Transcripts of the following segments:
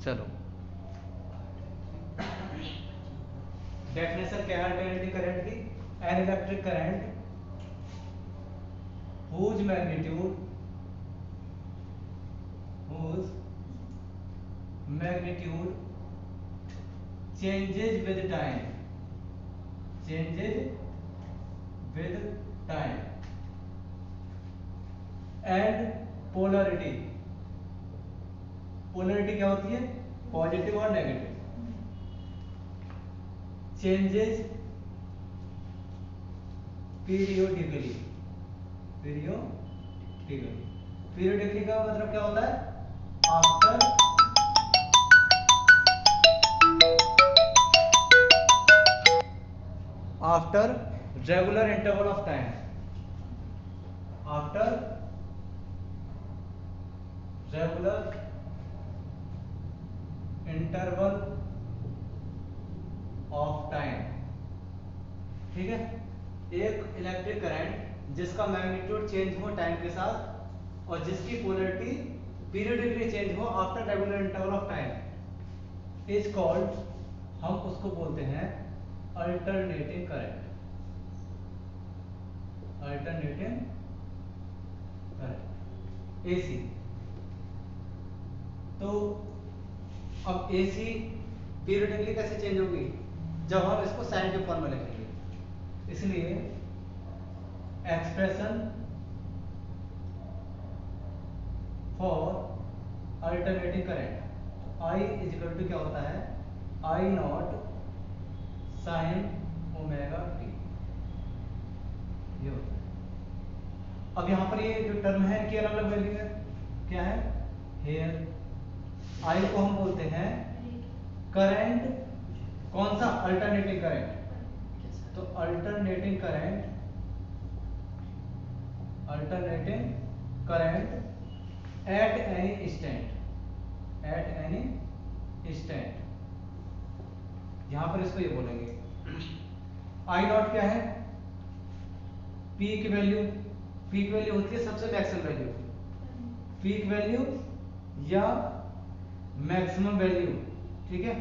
चलो डेफिनेशन क्या है अल्टरनेटिंग करंट की? An electric current whose magnitude changes with time and polarity क्या होती है? पॉजिटिव और नेगेटिव। चेंजेस पीरियोडिकली का मतलब क्या होता है? After regular interval of time, after regular interval of time. ठीक है, एक इलेक्ट्रिक करंट जिसका मैग्नीट्यूड चेंज हो टाइम के साथ और जिसकी पोलैरिटी पीरियडिकली चेंज हो after regular interval of time is called, हम उसको बोलते हैं alternating current. Alternating current AC. तो अब एसी पीरियडिकली कैसे चेंज होगी? जब हम इसको साइन के फॉर्म में लिखेंगे। इसलिए expression for alternating current I is equal to क्या होता है? I naught sine omega t, ये होता है। अब यहां पर ये जो टर्म है इनकी अलग अलग वैल्यू है। क्या है? हेयर आई को हम बोलते हैं करंट, कौन सा? Alternating current. तो alternating current at any stand, यहां पर इसको ये बोलेंगे। आई नॉट क्या है? पीक वैल्यू होती है सबसे मैक्सिमम वैल्यू, पीक वैल्यू या मैक्सिमम वैल्यू। ठीक है,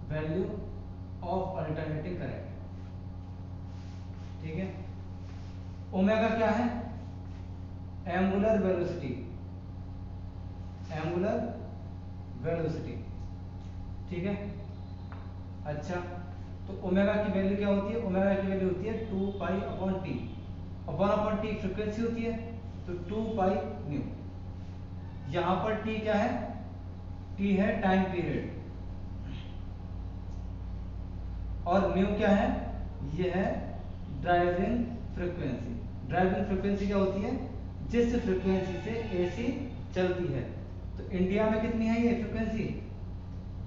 वैल्यू ऑफ अल्टरनेटिंग करंट। ठीक है, ओमेगा क्या है? Angular velocity. ठीक है, अच्छा, तो ओमेगा की वैल्यू क्या होती है? ओमेगा की वैल्यू होती है 2 पाई अपॉन टी, और 1 अपॉन टी फ्रीक्वेंसी होती है, तो 2 पाई न्यू। यहां पर टी क्या है? टी है टाइम पीरियड, और न्यू क्या है? ये है ड्राइविंग फ्रीक्वेंसी। ड्राइविंग फ्रीक्वेंसी क्या होती है? जिस फ्रीक्वेंसी से एसी चलती है। तो इंडिया में कितनी है ये फ्रीक्वेंसी?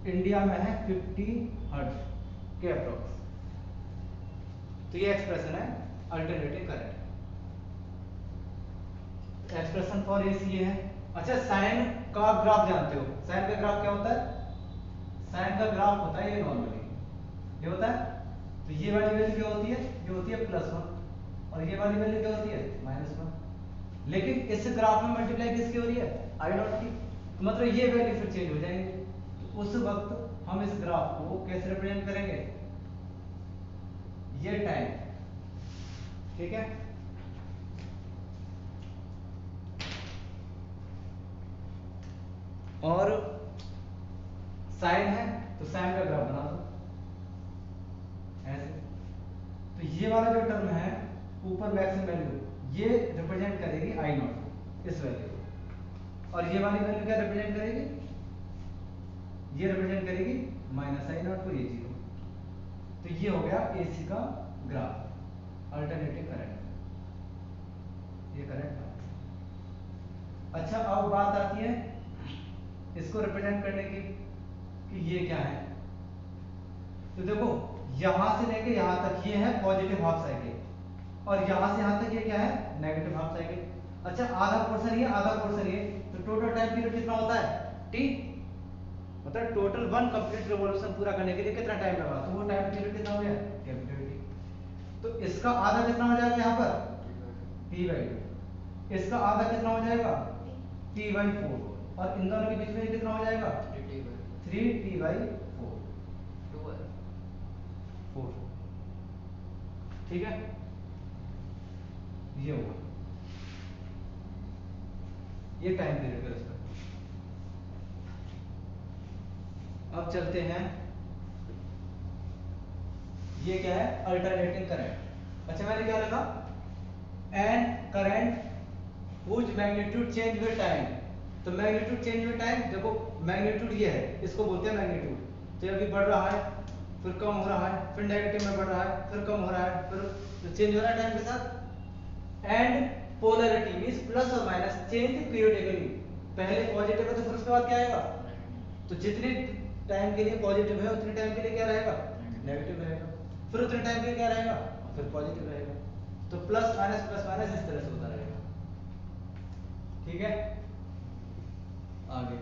इंडिया में है 50 हर्ट्ज के अप्रोक्स। तो ये एक्सप्रेशन है alternating current. Expression for AC ये है। अच्छा, साइन का ग्राफ जानते हो? साइन का ग्राफ क्या होता है? साइन का ग्राफ होता है ये नॉर्मली, ये होता है। तो ये वाली वैल्यू क्या होती है? ये होती है +1, और ये वाली वैल्यू क्या होती है? -1। लेकिन इस ग्राफ में मल्टीप्लाई किसकी हो रही है? आई नॉट की। तो मतलब ये वैल्यू फिर चेंज हो जाएंगे। तो उस वक्त हम इस ग्राफ को कैसे रिप्रेजेंट करेंगे? ये टाइम। ठीक है, और साइन है तो साइन का ग्राफ बना दो ऐसे। तो ये वाला जो टर्म है ऊपर मैक्सिमम वैल्यू, ये रिप्रेजेंट करेगी आई नॉट, इस वैल्यू को, और ये वाली वैल्यू क्या रिप्रेजेंट करेगी? ये रिप्रेजेंट करेगी -आई नॉट को, ये 0। तो ये हो गया एसी का ग्राफ, अल्टरनेटिंग करंट, ये करंट। अच्छा, अब बात आती है इसको रिप्रेजेंट करने की कि ये क्या है। तो देखो, यहां से लेके यहां तक ये है पॉजिटिव हाफ साइकिल, और यहां से यहां तक ये क्या है? Negative half cycle. अच्छा, आधा पोर्शन ये, आधा पोर्शन ये, तो टोटल टाइम पीरियड कितना होता है? टी। मतलब टोटल 1 कंप्लीट रिवॉल्यूशन पूरा करने के लिए कितना टाइम लगा? तो वो टाइम पीरियड कितना हो गया? Capital T. तो इसका आधा कितना हो जाएगा यहां पर? टी/2। इसका आधा कितना हो जाएगा? टी/4। और इन दोनों के बीच में ये कितना हो जाएगा 3t/4 4। ठीक है, ये होगा ये टाइम पीरियड का रिस्पेक्ट। अब चलते हैं, ये क्या है अल्टरनेटिंग करंट। अच्छा मैंने क्या लिखा, and current whose magnitude change with time. तो मैग्नीट्यूड चेंज विद टाइम, देखो मैग्नीट्यूड ये है, इसको बोलते हैं मैग्नीट्यूड। तो अभी बढ़ रहा है, फिर कम हो रहा है, फिर नेगेटिव में बढ़ रहा है, फिर कम हो रहा है, फिर तो चेंज हो रहा है टाइम के साथ। एंड पोलैरिटी मींस प्लस और माइनस चेंज पीरियडिकली। पहले पॉजिटिव है तो फिर उसके बाद क्या आएगा, तो जितने टाइम के लिए पॉजिटिव है उतने टाइम के लिए क्या रहेगा नेगेटिव रहेगा, फिर उतने टाइम के लिए क्या रहेगा फिर पॉजिटिव रहेगा। तो प्लस माइनस इस तरह से होता रहेगा। ठीक है, आगे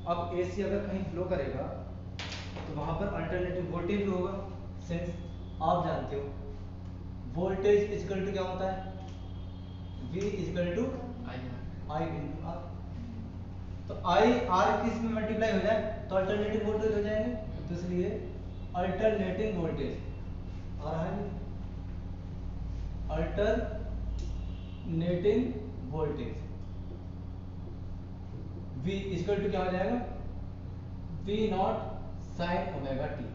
अब एसी अगर कहीं फ्लो करेगा तो वहां पर अल्टरनेटिव वोल्टेज भी होगा। सिंस आप जानते हो वोल्टेज इक्वल टू क्या होता है, V equal to I into R. तो आई आर किस में मल्टीप्लाई हो जाए तो अल्टरनेटिव वोल्टेज हो जाएंगे। तो इसलिए अल्टरनेटिंग वोल्टेज आ रहा है, alternating voltage V equal to क्या हो जाएगा, V naught sine omega t.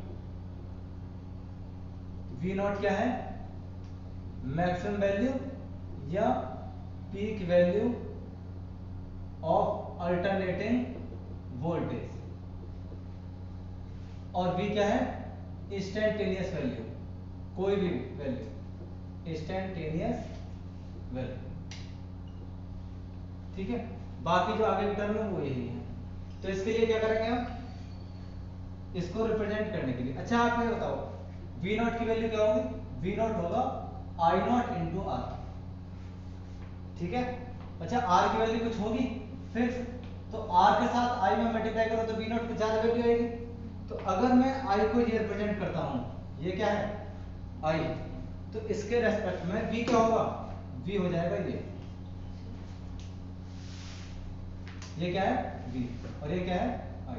V naught क्या है, मैक्सिमम वैल्यू या peak value of alternating voltage, और V क्या है इंस्टेंटेनियस वैल्यू, कोई भी वैल्यू इंस्टेंटेनियस वैल्यू। ठीक है, बाकी जो आगे के टर्म है वो यही है। तो इसके लिए क्या करेंगे हम, इसको रिप्रेजेंट करने के लिए अच्छा आप ये बताओ V नॉट की वैल्यू क्या होगी, V नॉट होगा I नॉट इंटू आर। ठीक है, अच्छा R की वैल्यू कुछ होगी फिक्स, तो R के साथ I में मल्टीप्लाई करो तो V नॉट कुछ ज्यादा वैल्यू आएगी। तो अगर मैं I को ये रिप्रेजेंट करता हूं, ये क्या है I, तो इसके रेस्पेक्ट में V क्या होगा, V हो जाएगा ये क्या है V और ये क्या है I।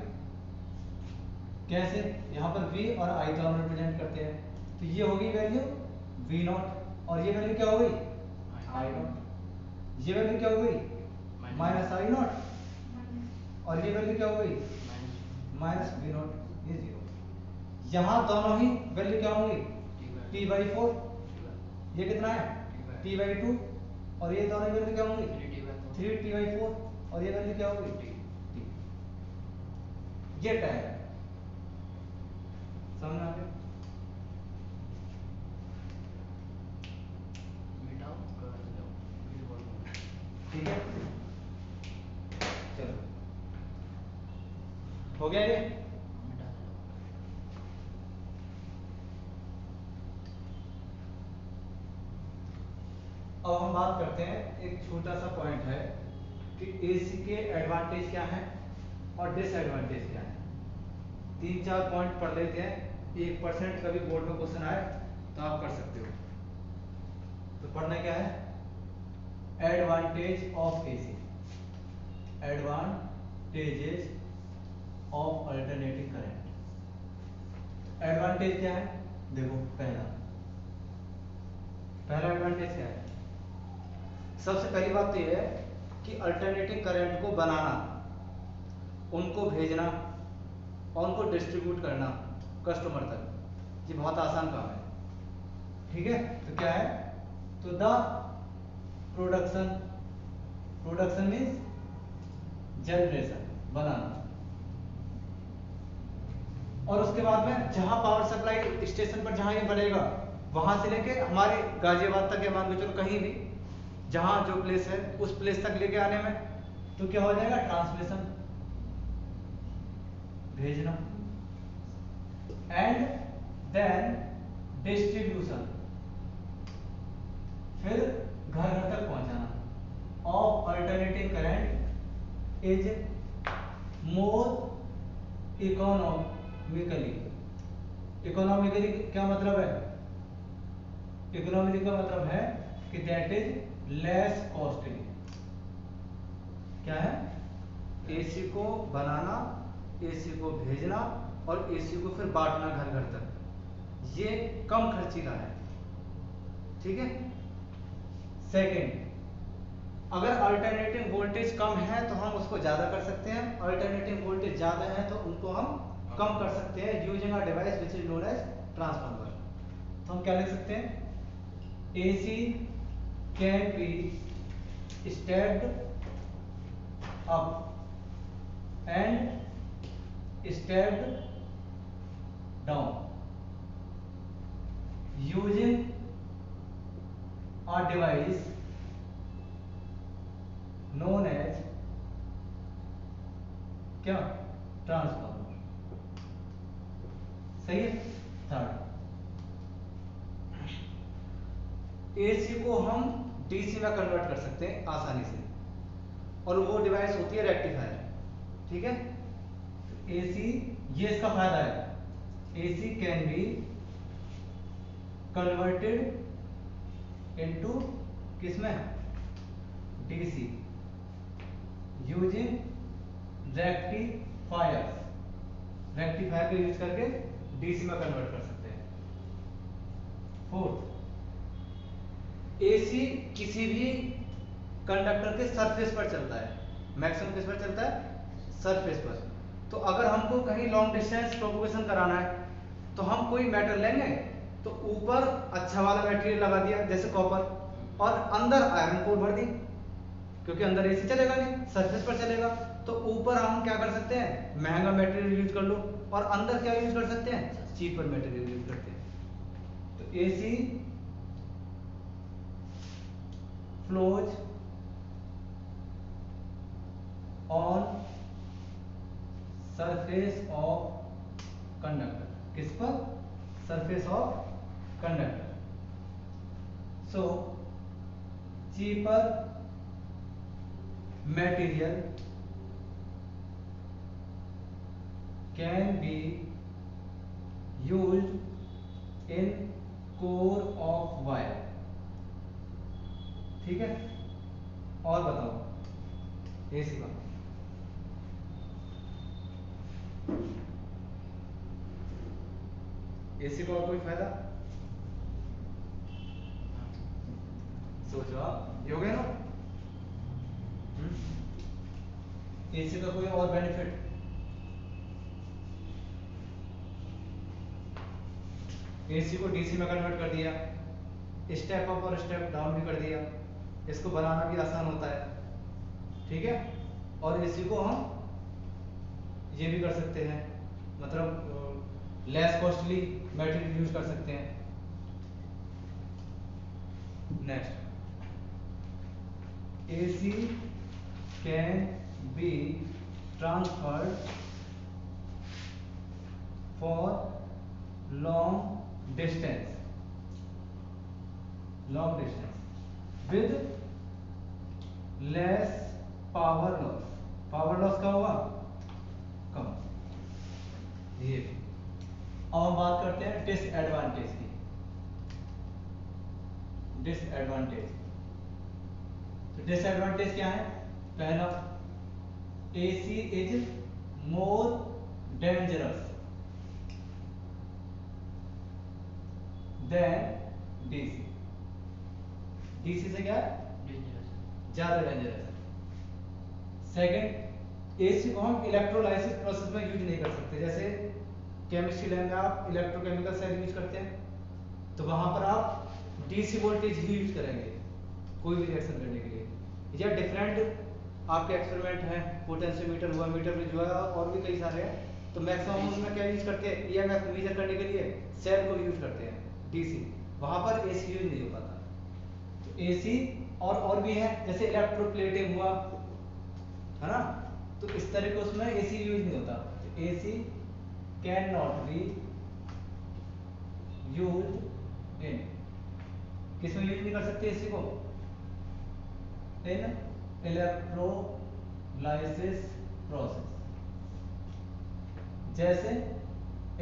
कैसे, यहाँ पर V और I दोनों रिप्रेजेंट करते हैं, तो ये होगी वैल्यू V नॉट और ये वैल्यू क्या हो गई I नॉट, ये वैल्यू क्या हो गई माइनस I नॉट और ये वैल्यू क्या हो गई माइनस V नॉट, ये जीरो। यहाँ दोनों ही वैल्यू क्या होंगी T/4, ये कितना है T/2 और ये दोनों वैल्यू क्या होंगी 3T/4 और ये वैल्यू क्या होगी T। ये टाइम है, समझ आ गया। ठीक है, चलो हो गया ये। अब हम बात करते हैं, एक छोटा सा पॉइंट है कि एसी के एडवांटेज क्या हैं और डिसएडवांटेज क्या है। 3-4 पॉइंट पढ़ लेते हैं, 1% का भी बोर्ड में क्वेश्चन आए तो आप कर सकते हो। तो पढ़ना क्या है, advantage of AC, advantages of alternating current. Advantage क्या है, देखो पहला एडवांटेज क्या है, सबसे पहली बात तो यह है कि अल्टरनेटिंग करंट को बनाना, उनको भेजना और उनको डिस्ट्रीब्यूट करना कस्टमर तक, ये बहुत आसान काम है। ठीक है, तो क्या है, तो द प्रोडक्शन मीन्स जनरेशन, बनाना, और उसके बाद में जहां पावर सप्लाई स्टेशन पर जहां ये बनेगा वहां से लेके हमारे गाजियाबाद तक या मान के चलो कहीं भी जहां जो प्लेस है उस प्लेस तक लेके आने में तो क्या हो जाएगा ट्रांसमिशन, भेजना, एंड देन डिस्ट्रीब्यूशन, फिर घर घर तक पहुंचाना of alternating current is more economically. Economically क्या मतलब है, इकोनॉमिकली का मतलब है कि दैट इज लेस कॉस्टली। क्या है? एसी को बनाना, एसी को भेजना और एसी को फिर बांटना घर घर तक, ये कम खर्चीला है। ठीक है। सेकंड, अगर अल्टरनेटिंग वोल्टेज कम है तो हम उसको ज्यादा कर सकते हैं, अल्टरनेटिंग वोल्टेज ज्यादा है तो उनको हम कम कर सकते हैं using a device which is known as transformer. तो हम क्या लिख सकते हैं? AC can be stepped up and stepped down using a device known as क्या? ट्रांसफार्मर। सही है। थर्ड, एसी को हम डीसी में कन्वर्ट कर सकते हैं आसानी से, और वो डिवाइस होती है रेक्टिफायर। ठीक है। एसी, ये इसका फायदा है, AC can be converted into किसमें? DC using rectifiers. रेक्टिफायर का यूज करके डीसी में कन्वर्ट कर सकते हैं। फोर्थ, एसी किसी भी कंडक्टर के सरफेस पर चलता है, मैक्सिमम किस पर चलता है? सरफेस पर। तो अगर हमको कहीं लॉन्ग डिस्टेंस प्रोपगेशन कराना है तो हम कोई मेटल लेंगे, तो ऊपर अच्छा वाला मटेरियल लगा दिया जैसे कॉपर, और अंदर आयरन कोर भर दी, क्योंकि अंदर एसी चलेगा नहीं, सरफेस पर चलेगा। तो ऊपर हम क्या कर सकते हैं? महंगा मटेरियल यूज कर लो, और अंदर क्या यूज कर सकते हैं? चीपर मटेरियल यूज करते हैं। तो AC flows on surface of conductor. किस पर? Surface of conductor. So cheaper material can be used in core of wire। ठीक है। और बताओ एसी का। एसी का और कोई फायदा? सोचो आप, ये हो गया ना। एसी का कोई और बेनिफिट? एसी को डीसी में कन्वर्ट कर दिया, स्टेप अप और स्टेप डाउन भी कर दिया, इसको बनाना भी आसान होता है। ठीक है। और एसी को हम ये भी कर सकते हैं, मतलब लेस कॉस्टली मटेरियल यूज कर सकते हैं। Next, AC can be transferred for long distance with less power loss. Power loss का हुआ कम। ये अब हम बात करते हैं डिसएडवांटेज की। डिसएडवांटेज, तो डिसएडवांटेज क्या है? पहला, AC is more dangerous than DC. DC से क्या है? ज्यादा डेंजरस है। सेकंड, एसी को हम इलेक्ट्रोलाइसिस प्रोसेस में यूज नहीं कर सकते। जैसे केमिस्ट्री लैब में आप इलेक्ट्रोकेमिकल सेल यूज करते हैं, तो वहां पर आप डीसी वोल्टेज ही यूज करेंगे कोई भी रिएक्शन करने के लिए। या डिफरेंट आपके एक्सपेरिमेंट हैं, पोटेंशियोमीटर हुआ, मीटर ब्रिज हुआ, और भी कई सारे हैं, तो मैक्सिमम उसमें क्या यूज करते हैं? ईएमएफ मेजर करने के लिए सेल को यूज करते हैं, डीसी। वहां पर एसी यूज नहीं हो पाता। तो एसी और भी है, जैसे इलेक्ट्रोप्लेटिंग हुआ, है ना, तो इस तरह के उसमें एसी यूज नहीं होता। तो AC can not be use in, किसमें यूज नहीं कर सकते एसी को? इन इलेक्ट्रोलाइसिस प्रोसेस, जैसे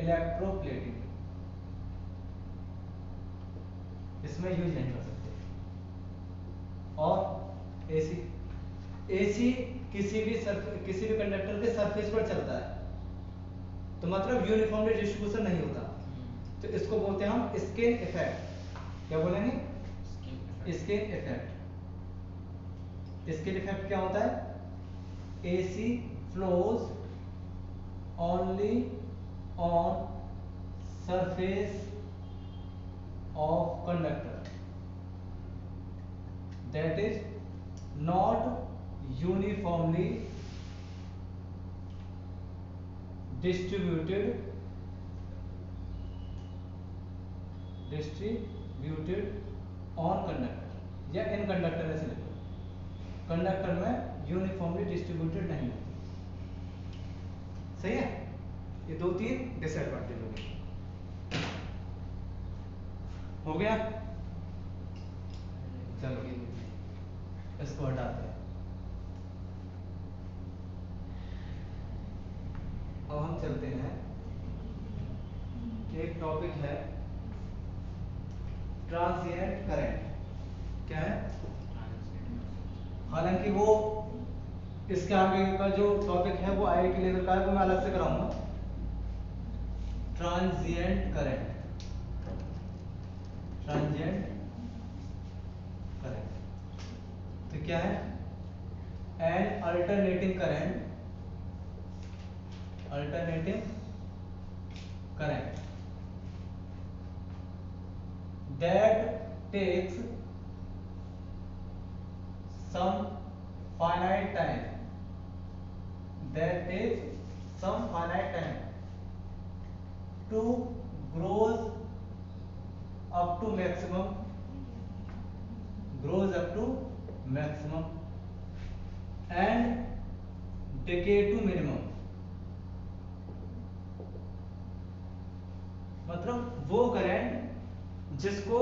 इलेक्ट्रोप्लेटिंग। इसमें यूज नहीं कर सकते। और एसी किसी भी कंडक्टर के सरफेस पर चलता है, तो मतलब यूनिफॉर्मली डिस्ट्रीब्यूशन नहीं होता, तो इसको बोलते हैं हम स्किन इफेक्ट। क्या बोलेंगे? Skin effect. स्किन इफेक्ट क्या होता है? AC flows only on surface of conductor, that is not uniformly distributed on conductor, या इन कंडक्टर ऐसे लिखो, कंडक्टर में यूनिफॉर्मली डिस्ट्रीब्यूटेड नहीं होती। सही है? ये 2-3 डिसएडवांटेज हो गए। हो गया? चलो इसको हटाते हैं। अब हम चलते हैं, एक टॉपिक है ट्रांसिएंट करंट। क्या है? हालांकि वो इसके आगे का जो टॉपिक है वो IIT लेवल का है, वो मैं अलग से कराऊंगा। ट्रांसिएंट करंट, ट्रांसिएंट करंट तो क्या है? N alternating current, alternating current that takes some finite time, that takes some finite time to grows up to maximum, grows up to maximum and decay to minimum। मतलब वो current जिसको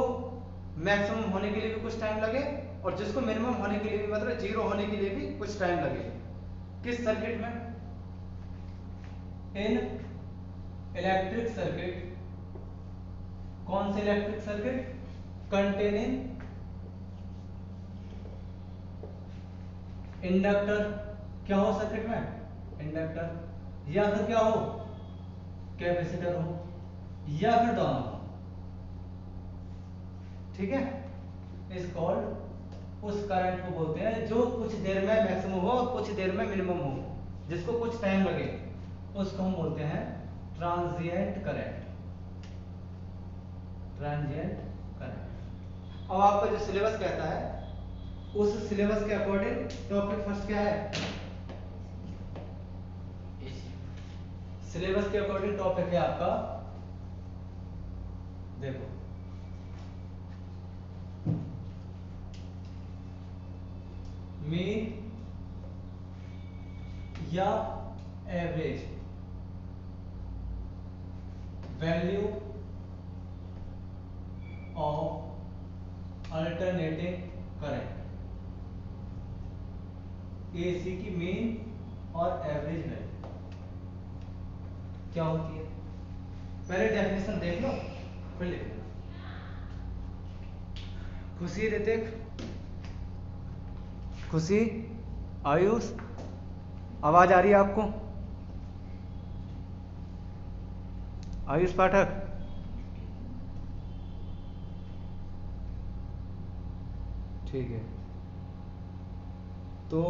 maximum होने के लिए भी कुछ टाइम लगे और जिसको मिनिमम होने के लिए भी, मतलब जीरो होने के लिए भी कुछ टाइम लगे। किस सर्किट में? इन इलेक्ट्रिक सर्किट। कौन से इलेक्ट्रिक सर्किट? Containing inductor. क्या हो सर्किट में? इंडक्टर। या फिर क्या हो? कैपेसिटर हो, या फिर दोनों। ठीक है? इस कॉल्ड, उस करंट को बोलते हैं जो कुछ देर में मैक्सिमम हो और कुछ देर में मिनिमम हो, जिसको कुछ टाइम लगे, उसको हम बोलते हैं ट्रांजिएंट करंट। Transient current. अब आपका जो सिलेबस कहता है, उस सिलेबस के अकॉर्डिंग टॉपिक फर्स्ट क्या है? सिलेबस के अकॉर्डिंग टॉपिक है आपका, देखो, मीन या average value of alternating current. AC की मीन और एवरेज वैल्यू क्या होती है? पहले डेफिनेशन देख लो, फिर लिख लो। खुशी, ऋतिक, खुशी, आयुष, आवाज आ रही है आपको? आयुष पाठक, ठीक है। तो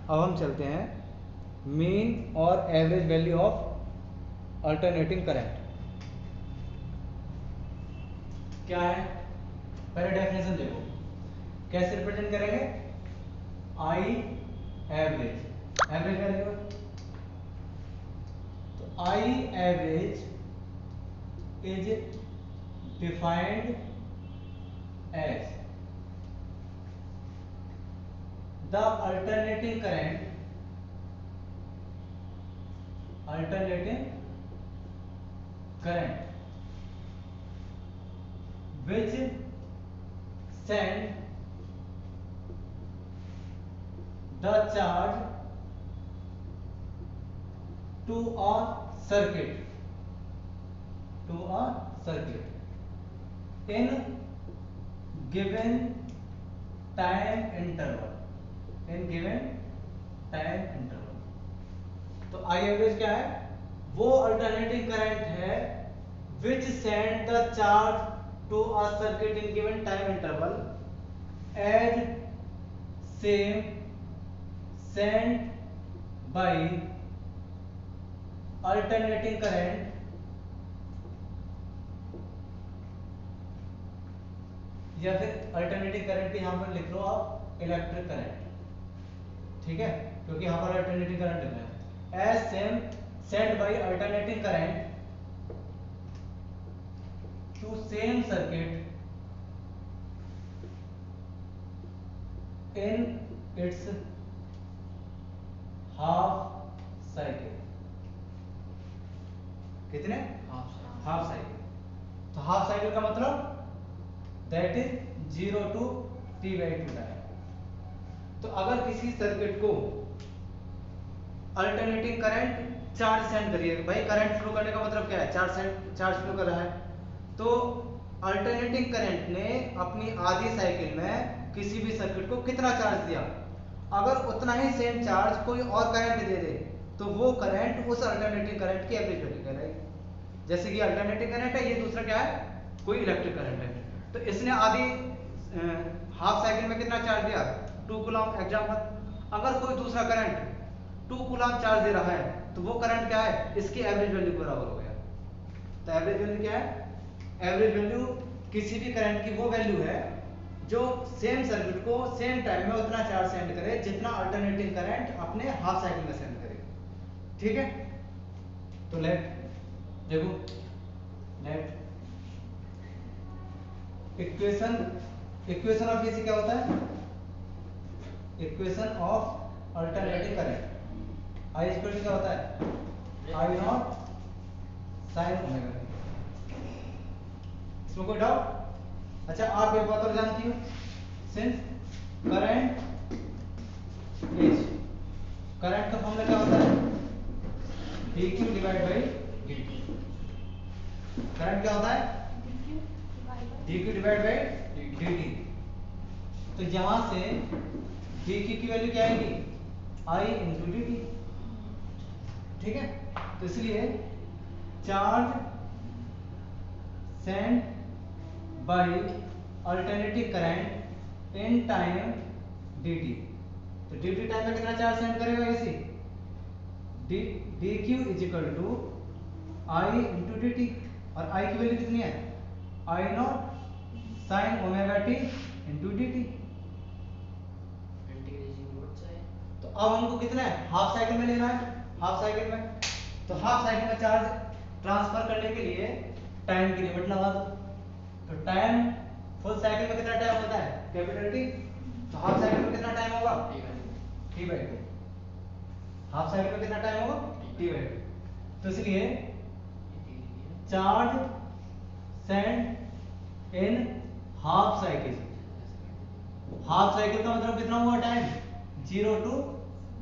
अब हम चलते हैं मीन और average value of alternating current क्या है? पहले डेफिनेशन देखो, कैसे रिप्रेजेंट करेंगे? आई एवरेज, एवरेज वैल्यू, तो I average is defined as the alternating current, alternating current which send the charge to a circuit, to a circuit in given time interval, in given time interval. तो I average क्या है? वो alternating current है which send the charge to a circuit in given time interval as same send by alternating current या फिर alternating current भी यहां पर लिख लो आप इलेक्ट्रिक करंट, ठीक है, क्योंकि यहां पर अल्टरनेटिंग करंट लिखना है। As same send by alternating current to same circuit in its half cycle. कितने? Half cycle. तो हाफ साइकिल का मतलब that is 0 to t/2 time. तो अगर किसी सर्किट को अल्टरनेटिंग करंट चार्ज सेंड करिए, भाई करंट फ्लो करने का मतलब क्या है? चार्ज फ्लो कर रहा है। तो अल्टरनेटिंग करंट ने अपनी आधी साइकिल में किसी भी सर्किट को कितना चार्ज दिया, अगर उतना ही सेम चार्ज कोई और करंट दे दे तो वो करंट उस अल्टरनेटिंग करंट की एवरेज वैल्यू कहलाएगी। जैसे कि अल्टरनेटिंग करंट है, ये दूसरा क्या है? कोई इलेक्ट्रिक करंट है। तो इसने आधी हाफ साइकिल में कितना चार्ज दिया? 2 कूलम एग्जांपल। अगर कोई दूसरा करंट 2 कूलम चार्ज दे रहा है तो वो करंट क्या है? इसकी एवरेज वैल्यू के बराबर हो गया। तो एवरेज वैल्यू क्या है? एवरेज वैल्यू किसी भी करंट की वो वैल्यू है जो सेम सर्किट को सेम टाइम में उतना चार्ज सेंड करे जितना अल्टरनेटिंग करंट अपने हाफ साइकिल में सेंड करे, ठीक है। तो लेट देखो, लेट इक्वेशन ऑफ एसी क्या होता है? Equation of alternating current I equal to क्या होता है? I naught sine omega t. इसमें कोई डाउट? अच्छा, आप एक बात और जानती हो, सिंस करंट इज, करंट का फॉर्मूला क्या होता है? dq divide by dt। Current क्या होता है? dq divide by dt। तो यहां से dq की वैल्यू क्या आएगी? I इंटू dt, ठीक है। तो इसलिए charge send by alternating current in time dt। तो dt टाइम में कितना चार्ज सेंड करेगा इसी? dq is equal to I into dt। और I की वैल्यू कितनी है? I naught sine omega t into dt। तो अब हमको कितना है? हाफ साइकिल में लेना है। हाफ साइकिल में, तो हाफ साइकिल में चार्ज ट्रांसफर करने के लिए टाइम की लिमिट लगा दो। तो टाइम फुल साइकिल में कितना टाइम होता है? Capital T. तो हाफ साइकिल में कितना टाइम होगा? t/2। हाफ साइकिल में कितना टाइम होगा? t/2। तो इसलिए charge send in half cycle, half cycle का मतलब कितना हुआ टाइम? 0 to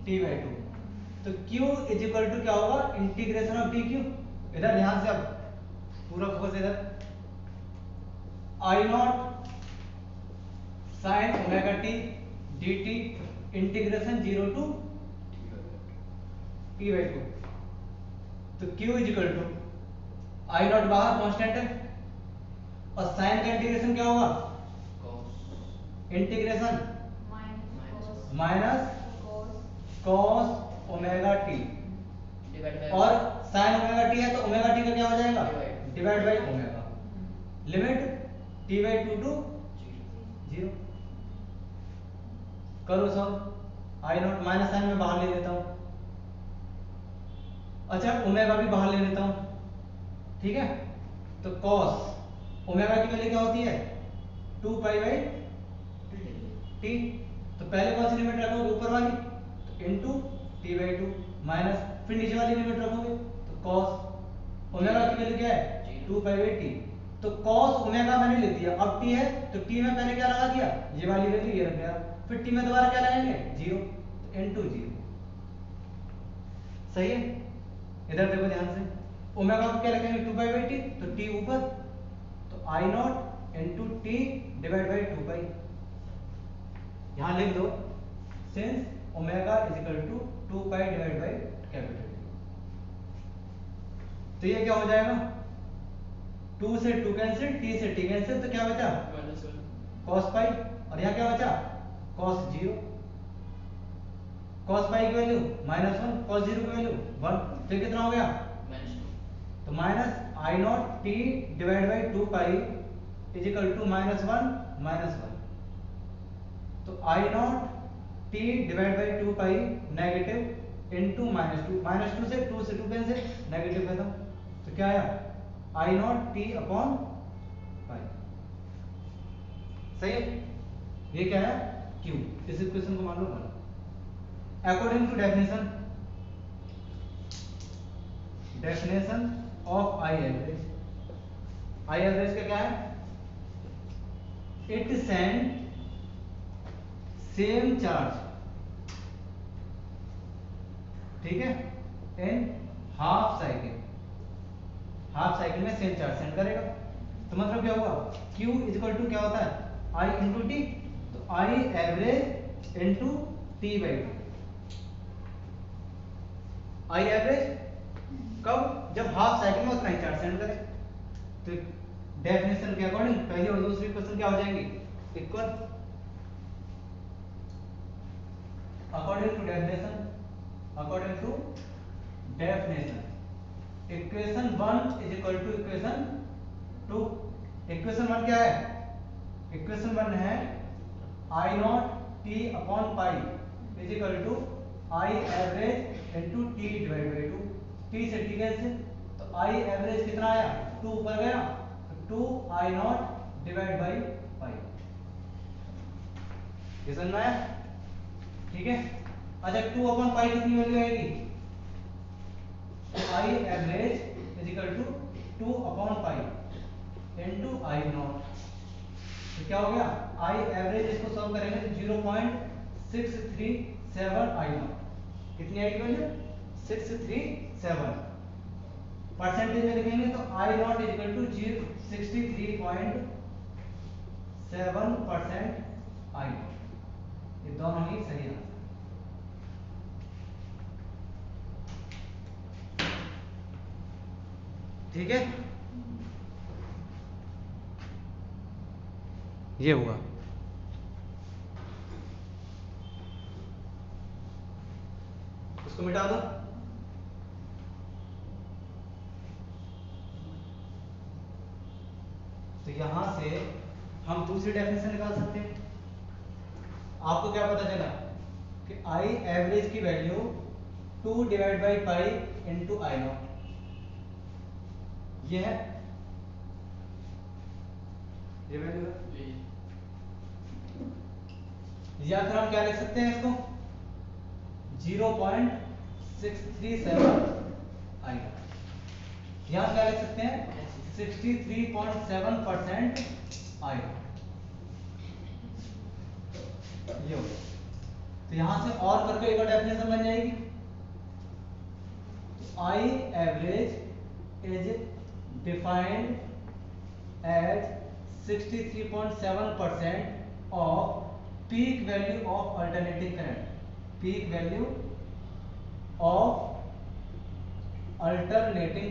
t/2। तो q इज इक्वल टू क्या होगा? Integration of dq। इधर ध्यान से, अब पूरा फोकस इधर। I naught sine omega t dt integration 0 to t/2। तो q is equal to I naught बाहर कांस्टेंट है, और साइन का इंटीग्रेशन क्या होगा? Integration minus cos omega t, और साइन ओमेगा टी है तो ओमेगा टी का क्या हो जाएगा? Divide by omega. Limit t/2 to 0। करो सब। आई नॉट माइनस साइन में बाहर ले लेता हूं, अच्छा ओमेगा भी बाहर ले लेता हूं, ठीक है। तो कॉस ओमेगा की वैल्यू क्या होती है? 2 पाई बाई टी। तो पहले कौन सी लिमिट रखोगे? ऊपर वाली, तो इनटू t/2 माइनस, फिर नीचे वाली लिमिट रखोगे तो cos ओमेगा की वैल्यू क्या है? 2 पाई बाई टी। तो cos ओमेगा मैंने लिख दिया। अब t है तो t में पहले क्या लगा दिया? ये वाली वैल्यू ये रख दिया। फिर t में दोबारा क्या लगाएंगे? 0, तो इनटू 0। सही है। इधर देखो ध्यान से, ओमेगा को क्या लिखेंगे? 2 पाई बाई टी, तो t ऊपर, तो I nought into T divide by 2 pi. यहां लिख दो since omega is equal to 2 pi divide by capital T. तो ये क्या हो जाएगा, 2 से 2 कैंसिल, टी से टी कैंसिल, तो क्या बचा cos पाई, और यहाँ क्या बचा cos 0। cos पाई की वैल्यू -1, cos 0 की वैल्यू 1, फिर कितना हो गया तो minus I not T divide by 2 pi is equal to -1 तो I not T divide by 2 pi negative into -2 से 2 कैंसिल, नेगेटिव खत्म, तो क्या आया I not T upon pi. सही है, ये क्या है क्यू। इस इक्वेशन को मान लो 1। According to definition of I average, I average का क्या है, इट सेंड सेम चार्ज, ठीक है, in half cycle, half cycle में सेम चार्ज सेंड करेगा। तो मतलब क्या हुआ, Q इज इक्वल टू क्या होता है I इंटू टी, तो I average into T by two. I average कब, जब हाफ साइकिल में उतना ही चार्ज सेंड करे। तो डेफिनेशन के अकॉर्डिंग पहली और दूसरी क्वेश्चन क्या हो जाएंगी equal. According to definition equation 1 is equal to equation 2। Equation 1 क्या है, इक्वेशन 1 है I not T upon pi is equal to I average into T divide by 2, t से टी कैंसिल, तो आई एवरेज कितना आया 2 ऊपर गया, तो 2 आई नॉट डिवाइड बाई पाई। ये समझ में आया, ठीक है। अच्छा 2 अपॉन पाई कितनी वैल्यू आएगी, I average is equal to 2 upon pi into I naught, तो क्या हो गया आई एवरेज, इसको सॉल्व करेंगे तो 0.637 आई नॉट, कितनी आएगी वैल्यू 637, परसेंटेज में लिखेंगे तो I naught is equal to 63.7% I naught. ये दोनों ही सही आंसर, ठीक है, ये हुआ। उसको मिटा दो, तो यहां से हम दूसरी डेफिनेशन निकाल सकते हैं। आपको क्या पता चला कि आई एवरेज की value 2 divide by pi into I naught, ये है, ये वैल्यू है। या फिर हम क्या लिख सकते हैं इसको 0.637 आई नॉट, यहां क्या लिख सकते हैं 63.7% आई नॉट, ये हो गया। तो यहां से और करके एक और डेफिनेशन बन जाएगी, I average is defined as 63.7% of peak value of alternating current, peak value of alternating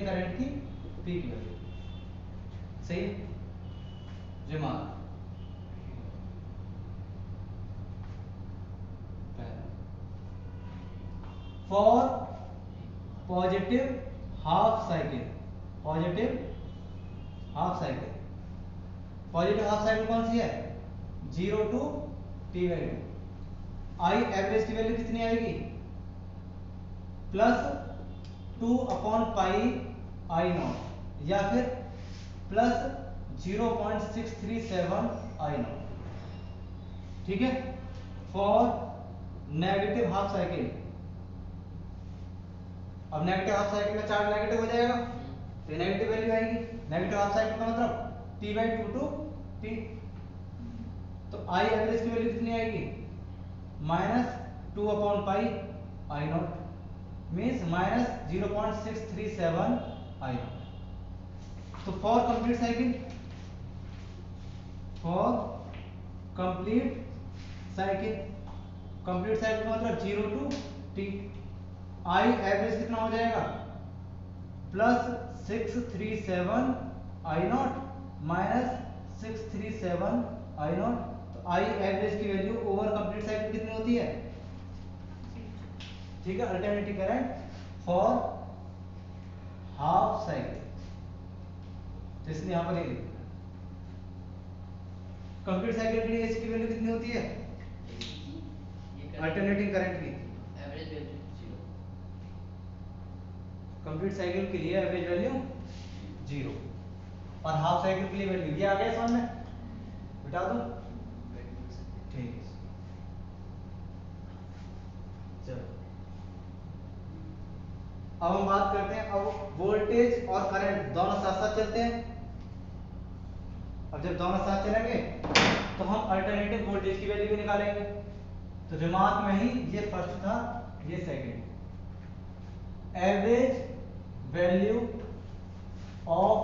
current की पीक वैल्यू, सही, remark. For positive half cycle, positive half cycle कौन सी है 0 to T value, I average की value कितनी आएगी +2 upon pi I not, या फिर +0.637 आई नॉट, ठीक है। फॉर नेगेटिव हाफ साइकिल, अब नेगेटिव हाफ साइकिल में चार्ज नेगेटिव हो जाएगा तो नेगेटिव वैल्यू आएगी, नेगेटिव हाफ साइकिल का मतलब t/2 टू t, तो आई एवरेज की वैल्यू कितनी आएगी -2 upon pi I naught means -0.637 I naught. तो for complete cycle, for complete cycle, complete cycle का मतलब 0 टू t, आई एवरेज कितना हो जाएगा plus 637 I not minus 637 I naught. तो आई एवरेज की वैल्यू ओवर कंप्लीट साइकिल कितनी होती है, ठीक है, alternating current for half cycle, तो इसलिए यहां पर लिख दिया कंप्लीट साइकिल के लिए एसी की वैल्यू कितनी होती है, अल्टरनेटिंग करंट की एवरेज वैल्यू 0, कंप्लीट साइकिल के लिए एवरेज वैल्यू 0 और हाफ साइकिल के लिए वैल्यू ये आ गया समझ में, बता दो, ठीक है। चलो अब हम बात करते हैं, अब वोल्टेज और करंट दोनों साथ साथ चलते हैं। अब जब दोनों साथ चलेंगे तो हम अल्टरनेटिव वोल्टेज की वैल्यू भी निकालेंगे। तो दिमाग में ही ये फर्स्ट था, ये second. Average value of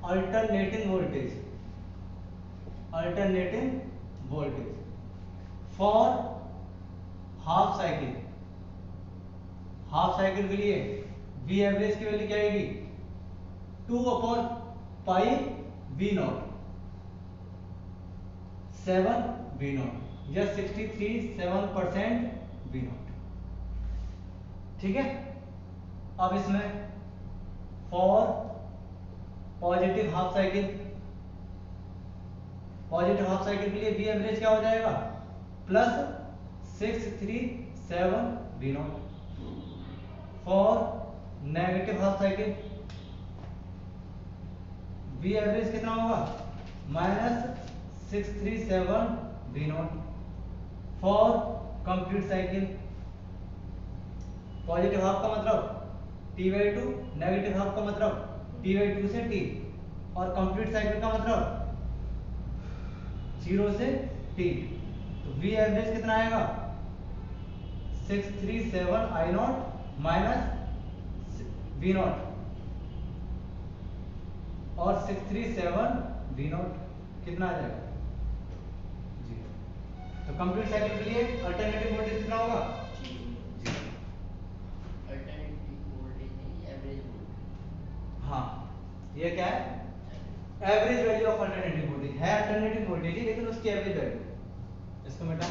alternating voltage, alternating voltage for half cycle, half cycle के लिए वी एवरेज की वैल्यू क्या आएगी 2/पाई वी नॉट, 7 वी नॉट या 63.7% वी नॉट, ठीक है। अब इसमें for positive half cycle, positive half cycle के लिए वी एवरेज क्या हो जाएगा plus 637 V naught. For negative half cycle V average कितना होगा minus 637 V naught. For complete cycle positive half का मतलब t/2, नेगेटिव हाफ का मतलब t/2 से t, और कंप्लीट साइकिल का मतलब 0 से t। तो वी एवरेज कितना आएगा 637 आई नॉट माइनस वी नॉट, और 637 वी नॉट कितना आ जाएगा 0। तो कंप्लीट साइकिल के लिए अल्टरनेटिव वोल्टेज कितना होगा 0। अल्टरनेटिव वोल्टेज नहीं, एवरेज वोल्टेज, हाँ ये क्या है average value of alternative voltage है, अल्टरनेटिव वोल्टेज ही लेकिन उसकी एवरेज वैल्यू, इसको मिटा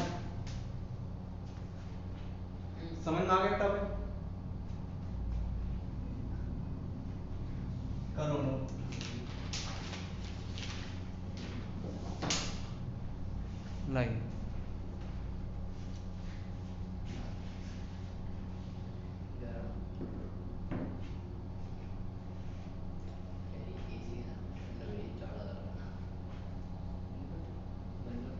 समझ में आ गया टॉपिक, करो नो लाइन एसी ना मतलब ये चौड़ा करना मतलब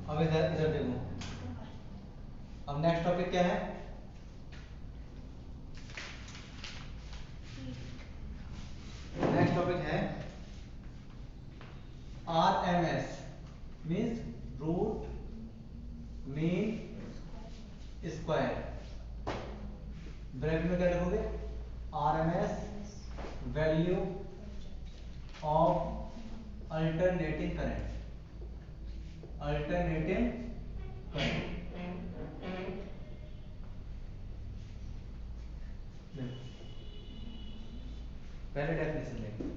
अब इधर इधर देखो, अब नेक्स्ट टॉपिक क्या है, नेक्स्ट टॉपिक है RMS means root mean square, bracket में क्या लिखोगे RMS value of alternating current, alternating current. पहले डेफिनेशन देखें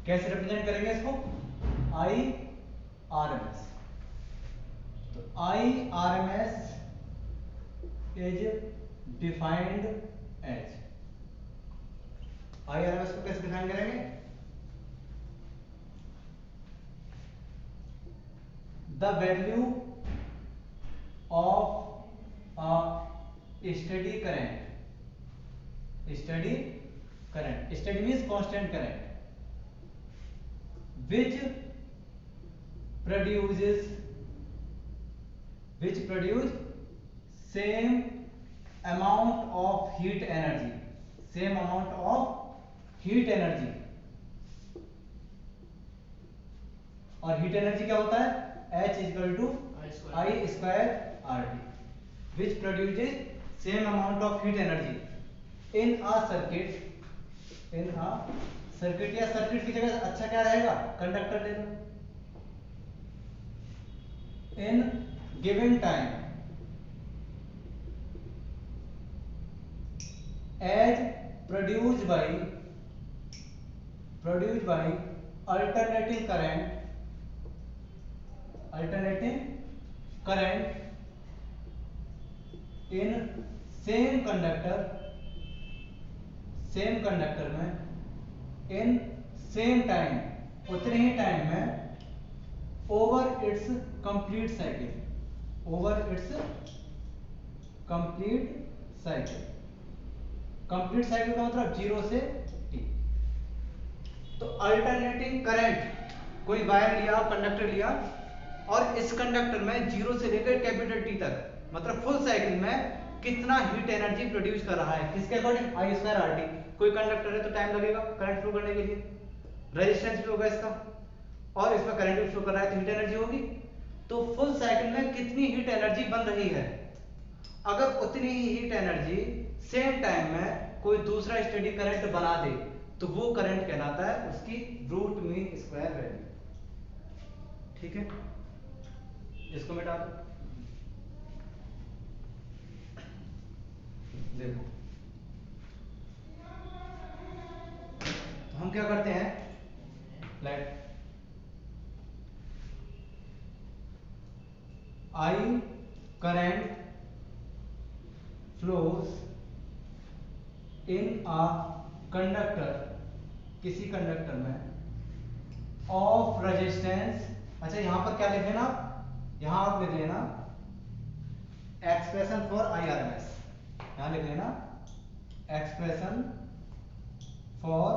कैसे रिप्रेजेंट करेंगे इसको आई आर एम एस। तो I R M S is defined as, I R M S को कैसे डिफाइन करेंगे the value of a steady current, steady current, steady means constant current which produces, which produce same amount of heat energy, same amount of heat energy और heat energy क्या होता है H equal to I square R t which produces same amount of heat energy in a circuit या circuit की जगह अच्छा क्या रहेगा कंडक्टर ले लो in given time as produced by alternating current in same conductor में in same time उतने ही टाइम में over its complete cycle complete cycle का मतलब 0 से t। तो अल्टरनेटिंग करंट कोई वायर लिया कंडक्टर लिया और इस कंडक्टर में 0 से लेकर कैपिटल T तक मतलब फुल साइकिल में कितना हीट एनर्जी प्रोड्यूस कर रहा है किसके according I square R T. कोई कंडक्टर है तो टाइम लगेगा करंट फ्लो करने के लिए रेजिस्टेंस भी होगा इसका और इसमें करंट भी फ्लो कर रहा है तो हीट एनर्जी होगी। तो फुल साइकिल में कितनी हीट एनर्जी बन रही है अगर उतनी ही हीट एनर्जी सेम टाइम में कोई दूसरा स्टेडी करंट बना दे तो वो करंट कहलाता है उसकी रूट मीन स्क्वायर वैल्यू। ठीक है इसको मिटा दो। देखो तो हम क्या करते हैं let I current flows in a conductor किसी कंडक्टर में ऑफ रेजिस्टेंस। अच्छा यहां पर क्या लिख लेना यहां आप लिख लेना expression for I R M S यहां लिख लेना expression for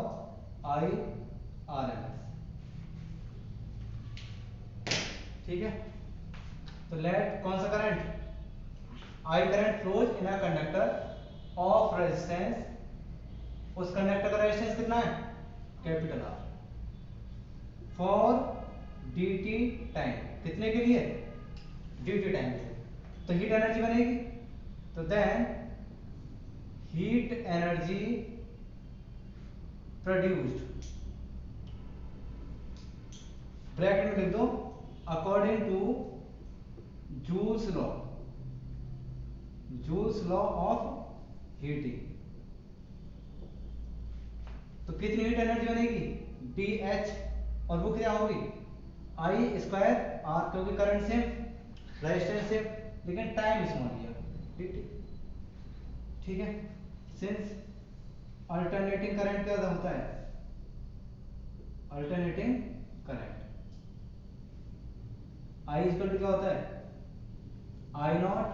I R M S. ठीक है तो लेट कौन सा current I current flows in a conductor of resistance उस कंडक्टर का रेजिस्टेंस कितना है capital R for dt time कितने के लिए dt टाइम के लिए। तो हीट एनर्जी बनेगी तो then heat energy produced bracket में लिख दो according to Joule's law of heating. तो कितनी हीट एनर्जी बनेगी BH और वो क्या होगी आई स्क्वायर आर क्योंकि करंट सेम रेजिस्टेंस सेम लेकिन टाइम स्मॉल लिया। ठीक है सिंस अल्टरनेटिंग करंट क्या होता है alternating current I equal to क्या होता है I naught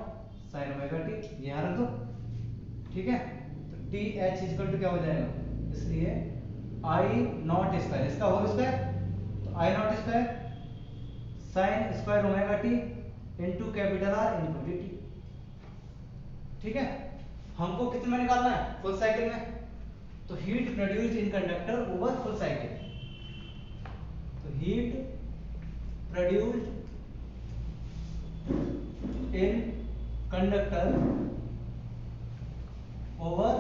sine omega t यहां रख दो। ठीक है तो डी एच इक्वल टू क्या हो जाएगा इसलिए आई नॉट स्क्वायर इसका होल स्क्वायर तो I naught square sine square omega t into capital R into d t. ठीक है हमको कितना निकालना है फुल साइकिल में तो heat produced in conductor over full cycle तो heat produced in conductor over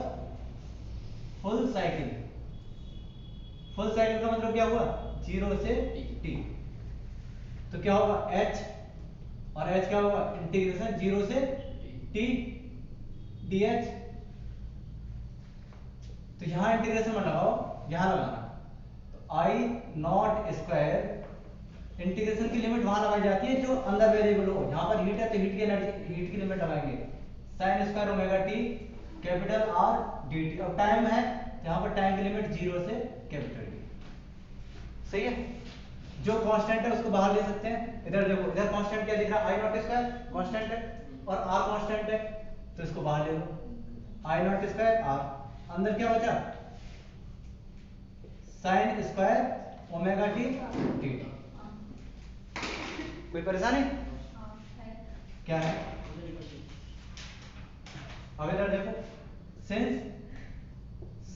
full cycle का मतलब क्या हुआ 0 से t तो क्या होगा h और h क्या होगा इंटीग्रेशन 0 से t dh। तो यहां इंटीग्रेशन में लगाओ यहां लगाना तो आई नॉट स्क्वायर इंटीग्रेशन की लिमिट वहां लगाई जाती है जो अंदर वेरिएबल हो। यहां पर हीट है तो हीट की एनर्जी हीट की लिमिट लगाएंगे sin square omega T capital R dt। अब टाइम है तो यहां पर टाइम की लिमिट 0 से कैपिटल टी। सही है जो कांस्टेंट है उसको बाहर ले सकते हैं। इधर देखो इधर कांस्टेंट क्या दिख रहा है आई नॉट स्क्वायर कांस्टेंट है और आर कांस्टेंट है तो इसको बाहर ले लो आई नॉट स्क्वायर आर अंदर क्या बचा sine square omega t d. कोई परेशानी क्या है अब इधर देखो since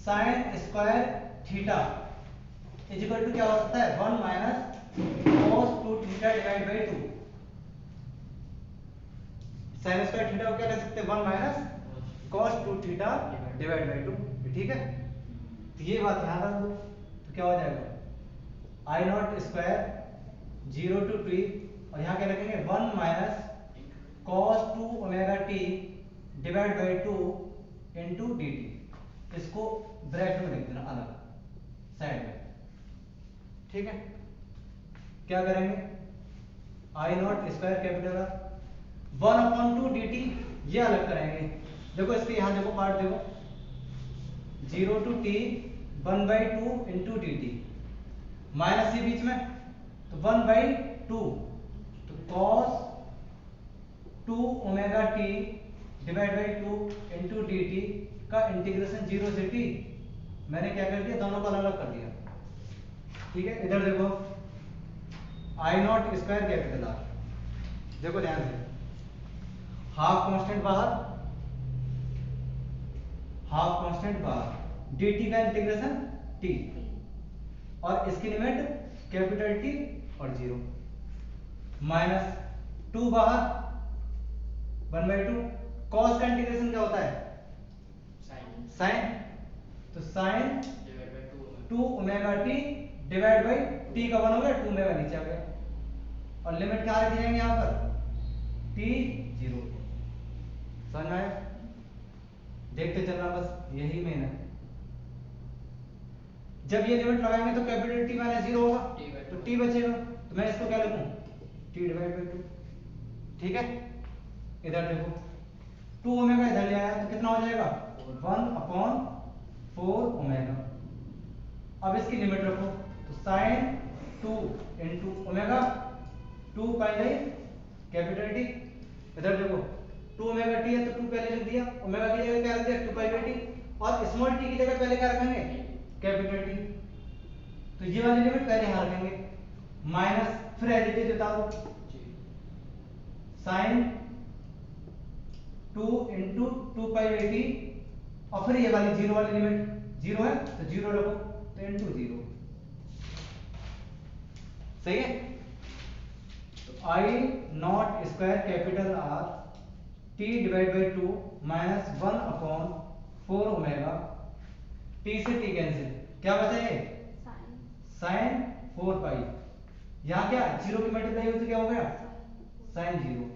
sine square theta is equal to क्या हो सकता है 1 माइनस cos 2 theta divide by 2। sin square theta को क्या लिख सकते हैं 1 माइनस cos 2 थीटा डिवाइड बाई 2। ठीक है, तो ये बात ध्यान रख दो। तो क्या हो जाएगा आई नॉट स्क्वायर 0 टू टी, और यहाँ क्या रखेंगे 1 माइनस cos 2 omega t divide by 2 into d T. इसको ब्रैकेट में लिख देना अलग साइड में। ठीक है, क्या करेंगे I naught square capital R 1 upon 2 d t, ये अलग करेंगे। देखो इसके यहाँ देखो पार्ट देखो 0 to t 1 by 2 into d t, minus सी बीच में तो 1 बाई 2, तो cos 2 omega t divide by 2 into d t का इंटीग्रेशन 0 से टी, मैंने क्या कर दिया दोनों को अलग अलग कर दिया। ठीक है, इधर देखो आई नॉट स्क्वायर कैपिटल आर, देखो ध्यान से हाफ कांस्टेंट बाहर, हाफ कांस्टेंट बाहर, dt का इंटीग्रेशन t, और इसकी लिमिट कैपिटल T और 0, माइनस 2 बाहर 1 बाई 2, cos का इंटीग्रेशन क्या होता है sin, तो sin 2 omega t divide by t का 1 हो गया 2 ओमेगा नीचे आ गया, और लिमिट क्या रख जाएंगे यहाँ पर t 0। समझ में आया, देखते चलना बस यही मेन है। जब ये लिमिट लगाएंगे तो कैपिटल T माइनस 0 होगा, तो T बचेगा, तो मैं इसको क्या लिखूं T डिवाइड बाई 2। ठीक है, इधर देखो 2 ओमेगा इधर ले आया तो कितना हो जाएगा 1 अपॉन 4 ओमेगा। अब इसकी लिमिट रखो तो sin 2 into omega 2 pi capital T, इधर देखो 2 ओमेगा टी है तो 2 पहले लिख दिया, ओमेगा की जगह क्या रख दिया 2 पाई बाई टी, और स्मॉल टी की जगह पहले क्या रखेंगे कैपिटल टी, तो ये वाली लिमिट पहले यहां रखेंगे, माइनस फिर एज इट इज बता दो sin 2 into 2 pi by T, और फिर ये वाली 0 वाली लिमिट 0 है तो 0 रखो तो इंटू 0। सही है, तो I naught square capital R t divide by 2 minus 1 upon 4 omega, t से t कैंसिल, क्या बचा ये sin 4 पाई, यहाँ क्या 0 की मल्टीप्लाई हुई तो क्या हो गया sin 0।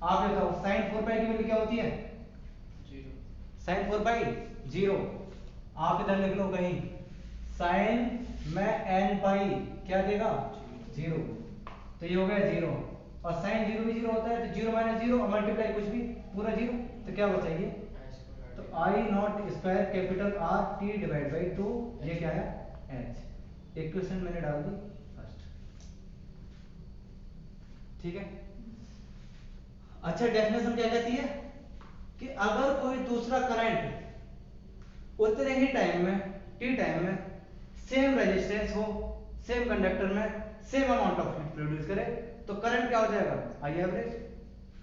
आप बताओ sin 4 पाई की वैल्यू क्या होती है 0, sin 4 पाई 0, आप इधर लिख लो कहीं sin में n पाई क्या देगा 0, तो ये हो गया 0, और sin 0 भी 0 होता है तो 0 माइनस 0 और मल्टीप्लाई कुछ भी पूरा 0, तो क्या बचा ये, तो I naught square capital R t divide by 2, ये क्या है h। इक्वेशन मैंने डाल दी फर्स्ट। ठीक है, अच्छा डेफिनेशन क्या कहती है कि अगर कोई दूसरा करंट उतने ही टाइम में t टाइम में सेम रेजिस्टेंस हो, सेम कंडक्टर में same amount of heat produce करे, तो करंट क्या हो जाएगा आई एवरेज।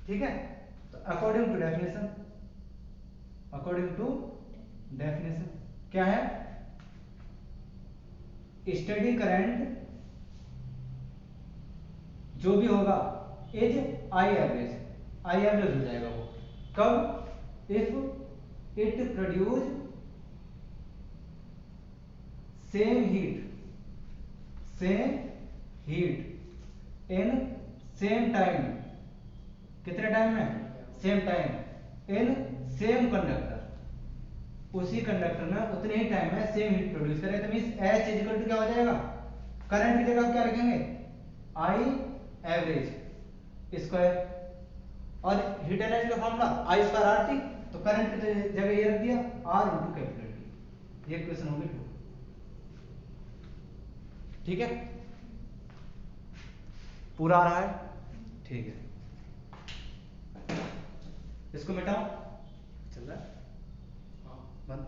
ठीक है, तो according to definition, according to definition क्या है स्टेडी करंट जो भी होगा is I average, I average हो जाएगा वो कब, if it produce same heat in same time, कितने टाइम में same time, in same conductor, उसी कंडक्टर में उतने ही टाइम में सेम हीट प्रोड्यूस करे, तो means H is equal to क्या हो जाएगा, करंट की जगह क्या रखेंगे आई एवरेज स्क्वायर, और हीट एनर्जी का formula I square R T, तो करंट की जगह ये रख दिया आर इंटू कैपिटल टी। ये क्वेश्चन होगी 2। ठीक है, पूरा आ रहा है, ठीक है, इसको मिटाओ, चल रहा है बंद,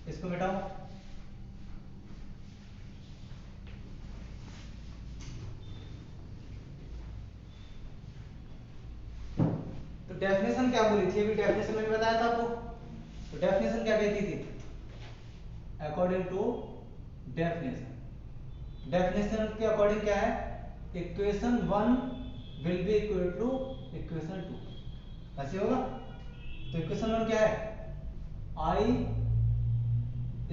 इसको मिटाओ, तो डेफिनेशन क्या बोली थी, अभी डेफिनेशन मैंने बताया था आपको, तो डेफिनेशन क्या कहती थी, अकॉर्डिंग टू डेफिनेशन के अकॉर्डिंग क्या है, equation 1 will be equal to equation 2, ऐसे होगा। तो इक्वेशन 1 क्या है, I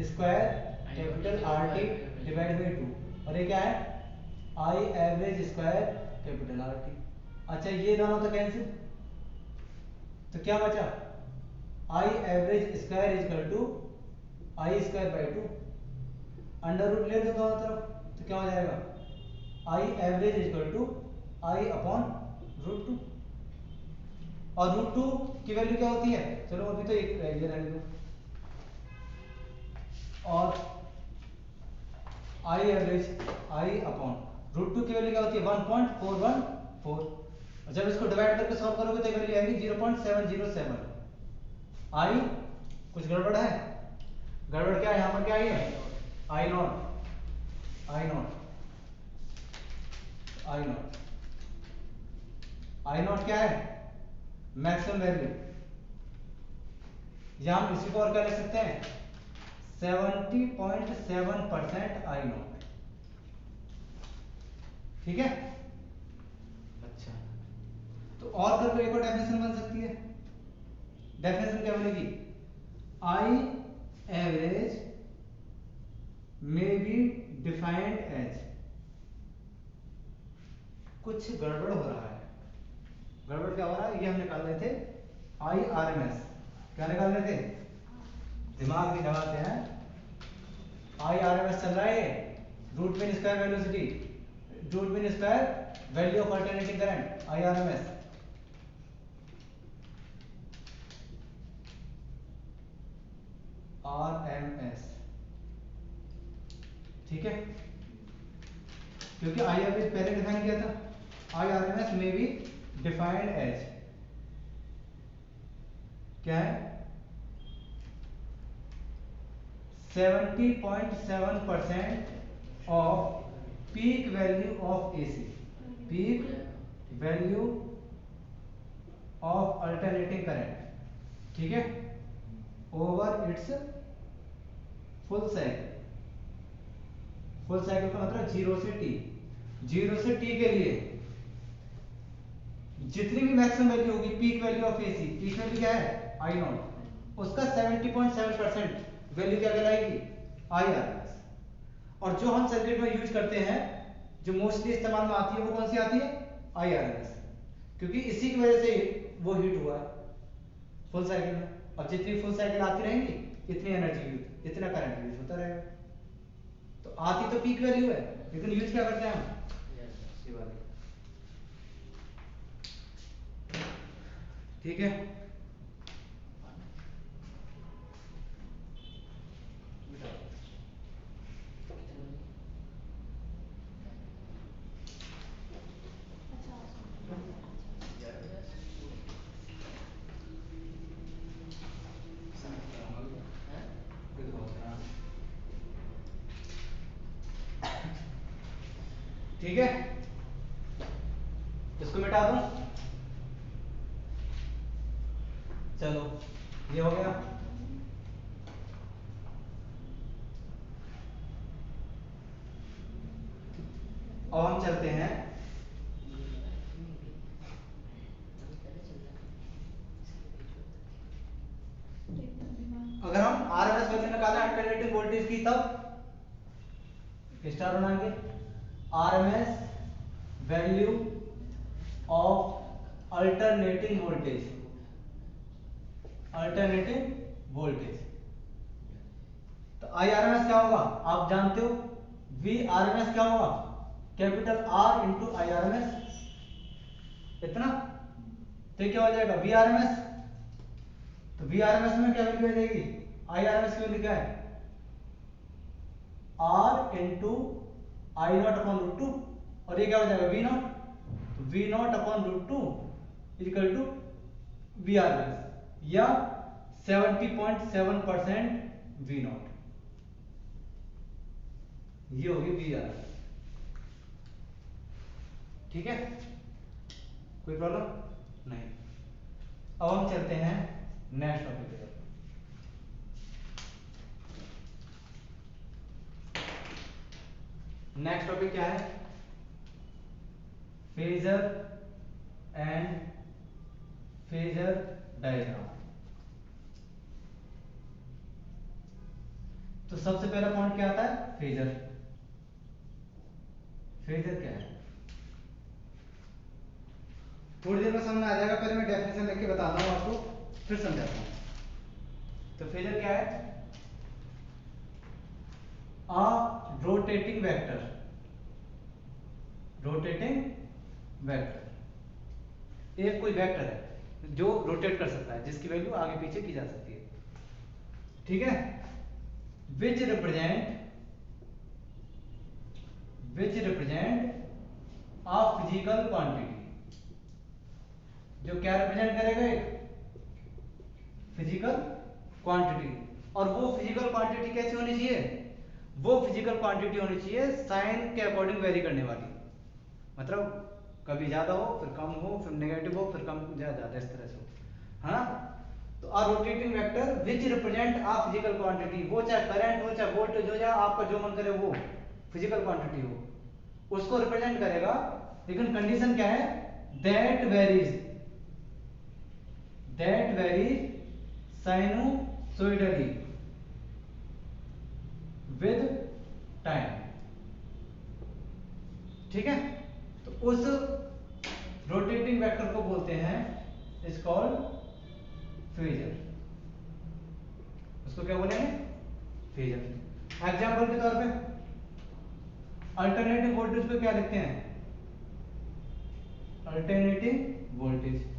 square capital R t divide by 2, और ये क्या है, I average square capital R t. अच्छा ये दोनों तो कैंसिल, तो क्या बचा, I average square is equal to I square by 2, under root ले लो दोनों तरफ, तो क्या हो जाएगा, I average is equal to I upon root 2, और रूट 2 की वैल्यू क्या होती है, चलो अभी तो एक रह गया, रहने दो, और I average I upon root 2 की वैल्यू क्या होती है 1.414, और जब इसको डिवाइड करके सॉल्व करोगे तो वैल्यू आएगी 0.707। आई कुछ गड़बड़ है, गड़बड़ क्या है, यहां पर क्या आई है, I naught, I naught, I naught, I naught क्या है, मैक्सिमम वैल्यू, या हम इसी को और क्या लिख सकते हैं, 70.7% आई नॉट, ठीक है। अच्छा तो और करके एक और डेफिनेशन बन सकती है, डेफिनेशन क्या बनेगी, आई एवरेज में बी डिफाइंड एज, कुछ गड़बड़ हो रहा है, गड़बड़ क्या हो रहा है, ये हम निकाल रहे थे आई आर एम एस, क्या निकाल रहे थे, दिमाग भी लगाते हैं, आई आर एम एस चल रहा है, root mean square velocity, root mean square value of alternating current, I R M S, R M S, ठीक है, क्योंकि आई एवरेज पहले डिफाइन किया था, आई आर एम एस में भी डिफाइंड एज क्या है, 70.7% of peak value of AC, peak value of alternating current, ठीक है, over it's full cycle, full cycle का मतलब 0 से t, 0 से t के लिए जितनी भी मैक्सिमम वैल्यू होगी peak value of AC, peak value क्या है आई नॉट, उसका 70.7% वैल्यू क्या कहलाएगी, आई आर एस। और जो हम सर्किट में यूज करते हैं, जो मोस्टली इस्तेमाल में आती है, वो कौन सी आती है, आई आर एस, क्योंकि इसी की वजह से वो हीट हुआ है फुल साइकिल में, और जितनी फुल साइकिल आती रहेंगी इतनी एनर्जी यूज, इतना करंट यूज होता रहेगा। तो आती तो पीक वैल्यू है, लेकिन यूज क्या करते हैं हम, ये वाली, ठीक है। ठीक है, इसको मिटा दूं, चलो ये हो गया। अब हम चलते हैं, अगर हम आरएमएस वैल्यू निकालें अल्टरनेटिंग वोल्टेज की, तब स्टार बनाएंगे, RMS value of alternating voltage, alternating voltage, तो आई आरएमएस क्या होगा, आप जानते हो, वी आरएमएस क्या होगा, कैपिटल आर इंटू आई आरएमएस, इतना, तो क्या हो जाएगा वी आरएमएस, तो वी आरएमएस में क्या वैल्यू आ जाएगी, आई आरएमएस की वैल्यू क्या है, R into I naught upon root 2, और ये क्या हो जाएगा V naught, V naught upon root 2 equal to V RMS, या 70.7% वी नॉट, ये होगी वी आरएमएस, ठीक है, कोई प्रॉब्लम नहीं। अब हम चलते हैं नेक्स्ट टॉपिक पे। नेक्स्ट टॉपिक क्या है? Phasor and phasor diagram. तो सबसे पहला पॉइंट क्या आता है? फेजर। फेजर क्या है? थोड़ी देर में समझ में आ जाएगा, पहले मैं डेफिनेशन लिख के बताता हूं आपको, फिर समझाता हूं। तो फेजर क्या है? अ रोटेटिंग वेक्टर। रोटेटिंग वेक्टर एक कोई वेक्टर है जो रोटेट कर सकता है, जिसकी वैल्यू आगे पीछे की जा सकती है, ठीक है? Which represent a physical quantity. जो क्या रिप्रेजेंट करेगा? एक फिजिकल क्वांटिटी। और वो फिजिकल क्वांटिटी कैसी होनी चाहिए? वो फिजिकल क्वांटिटी होनी चाहिए साइन के अकॉर्डिंग वेरी करने वाली। मतलब कभी ज्यादा हो, फिर कम हो, फिर नेगेटिव हो, फिर कम ज्यादा, इस तरह से हो, हाँ? तो अ rotating vector which represent a physical quantity, वो चाहे करंट हो, चाहे वोल्टेज हो, या आपका जो मन करे वो फिजिकल क्वांटिटी हो, उसको रिप्रेजेंट करेगा। लेकिन कंडीशन क्या है? That varies sinusoidally with time, ठीक है? तो उस रोटेटिंग वेक्टर को बोलते हैं, इज कॉल्ड फेजर। उसको क्या बोलेंगे? फेजर। एग्जांपल के तौर पे अल्टरनेटिंग वोल्टेज को क्या लिखते हैं? Alternating voltage.